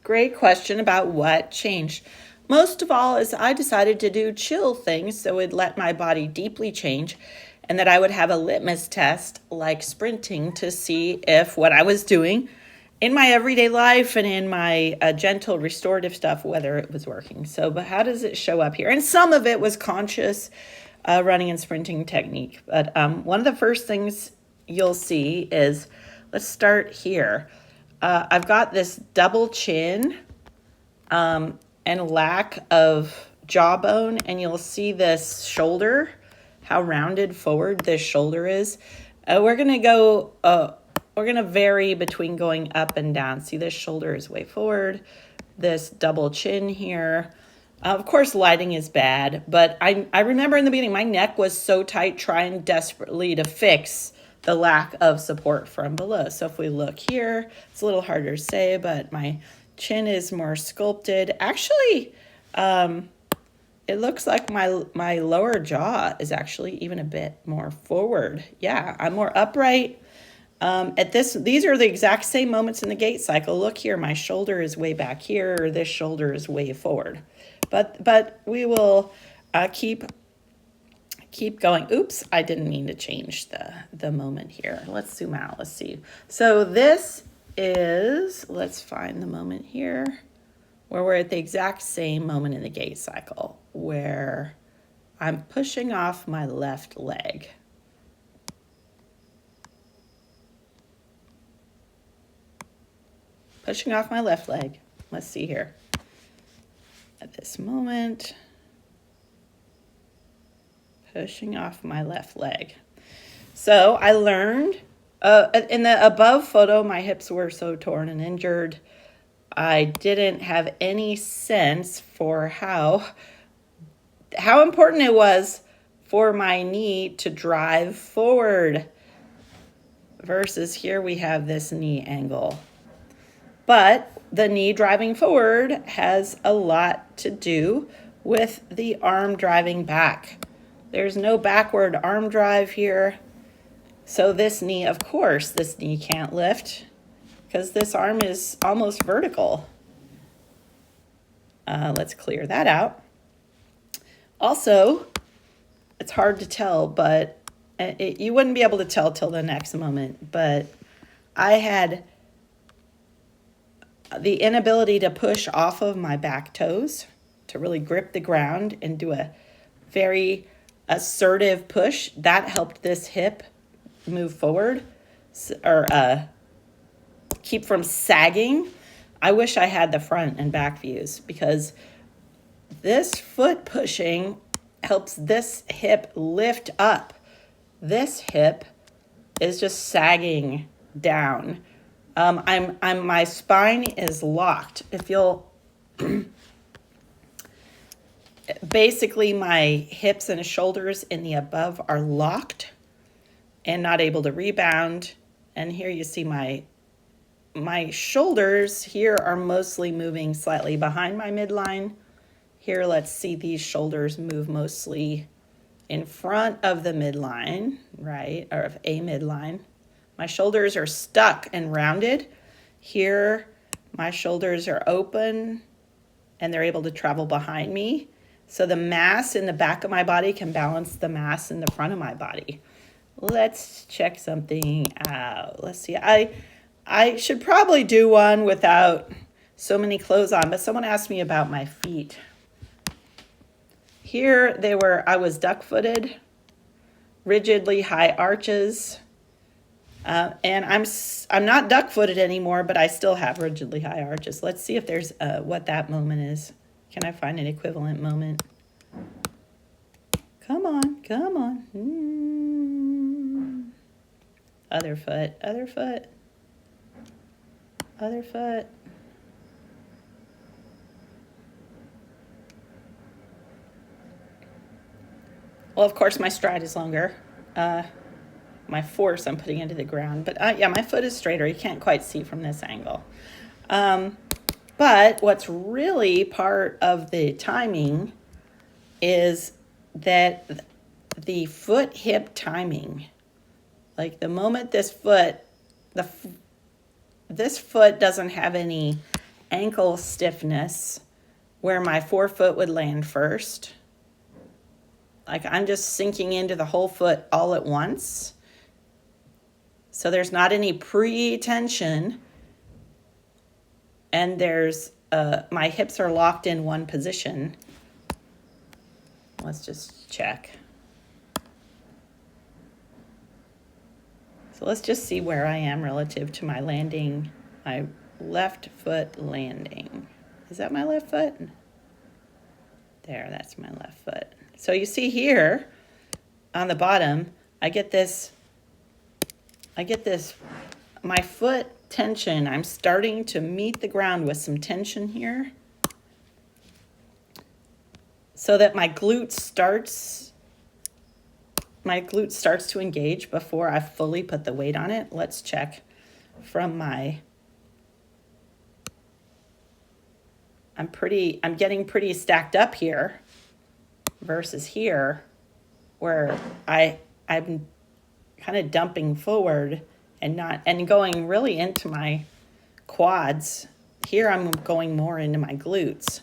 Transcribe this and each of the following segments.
great question about what changed. Most of all is I decided to do chill things so it'd let my body deeply change and that I would have a litmus test like sprinting to see if what I was doing in my everyday life and in my gentle restorative stuff, whether it was working. So, but how does it show up here? And some of it was conscious running and sprinting technique. But one of the first things you'll see is, let's start here. I've got this double chin and lack of jawbone, and you'll see this shoulder, how rounded forward this shoulder is. We're gonna vary between going up and down. See, this shoulder is way forward, this double chin here. Of course, lighting is bad, but I remember in the beginning, my neck was so tight trying desperately to fix the lack of support from below. So if we look here, it's a little harder to say, but my chin is more sculpted. Actually, it looks like my lower jaw is actually even a bit more forward. Yeah, I'm more upright. These are the exact same moments in the gait cycle. Look here, my shoulder is way back here. This shoulder is way forward. But we will keep going. Oops, I didn't mean to change the moment here. Let's zoom out. Let's see. So this is, let's find the moment here where we're at the exact same moment in the gait cycle where I'm pushing off my left leg. Pushing off my left leg. Let's see here. At this moment, pushing off my left leg. So I learned, in the above photo, my hips were so torn and injured. I didn't have any sense for how important it was for my knee to drive forward versus here we have this knee angle. But the knee driving forward has a lot to do with the arm driving back. There's no backward arm drive here. So this knee, of course, this knee can't lift because this arm is almost vertical. Let's clear that out. Also, it's hard to tell, but you wouldn't be able to tell till the next moment. But I had the inability to push off of my back toes, to really grip the ground and do a very assertive push. That helped this hip move forward or keep from sagging. I wish I had the front and back views because this foot pushing helps this hip lift up. This hip is just sagging down. My spine is locked. If you'll, basically my hips and shoulders in the above are locked and not able to rebound. And here you see my shoulders here are mostly moving slightly behind my midline. Here, let's see these shoulders move mostly in front of the midline, right, or of a midline. My shoulders are stuck and rounded. Here, my shoulders are open and they're able to travel behind me. So the mass in the back of my body can balance the mass in the front of my body. Let's check something out. Let's see. I should probably do one without so many clothes on, but someone asked me about my feet. Here I was duck-footed, rigidly high arches. And I'm not duck-footed anymore, but I still have rigidly high arches. Let's see if there's what that moment is. Can I find an equivalent moment? Come on, come on. Other foot, other foot, other foot. Well, of course, my stride is longer. My force I'm putting into the ground. But yeah, my foot is straighter. You can't quite see from this angle. But what's really part of the timing is that the foot hip timing, like the moment this foot doesn't have any ankle stiffness where my forefoot would land first. Like I'm just sinking into the whole foot all at once. So there's not any pre-tension. And there's, my hips are locked in one position. Let's just check. So let's just see where I am relative to my landing, my left foot landing. Is that my left foot? There, that's my left foot. So you see here on the bottom, I get this, my foot tension. I'm starting to meet the ground with some tension here so that my glute starts to engage before I fully put the weight on it. Let's check from my, I'm getting pretty stacked up here versus here where I'm kind of dumping forward and going really into my quads. Here I'm going more into my glutes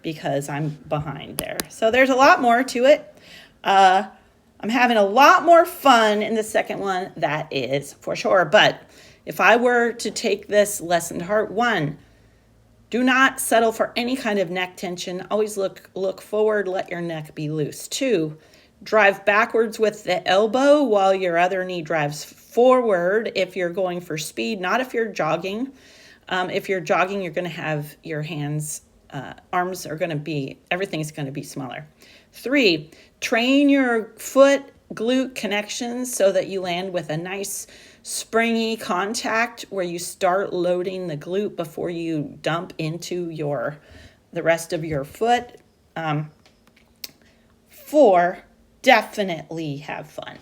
because I'm behind there. So there's a lot more to it. I'm having a lot more fun in the second one, that is for sure. But if I were to take this lesson to heart, 1, do not settle for any kind of neck tension. Always look forward, let your neck be loose. 2, drive backwards with the elbow while your other knee drives forward if you're going for speed, not if you're jogging. If you're jogging, you're going to have your hands, arms are going to be, everything's going to be smaller. 3, train your foot glute connections so that you land with a nice springy contact where you start loading the glute before you dump into the rest of your foot. 4, definitely have fun.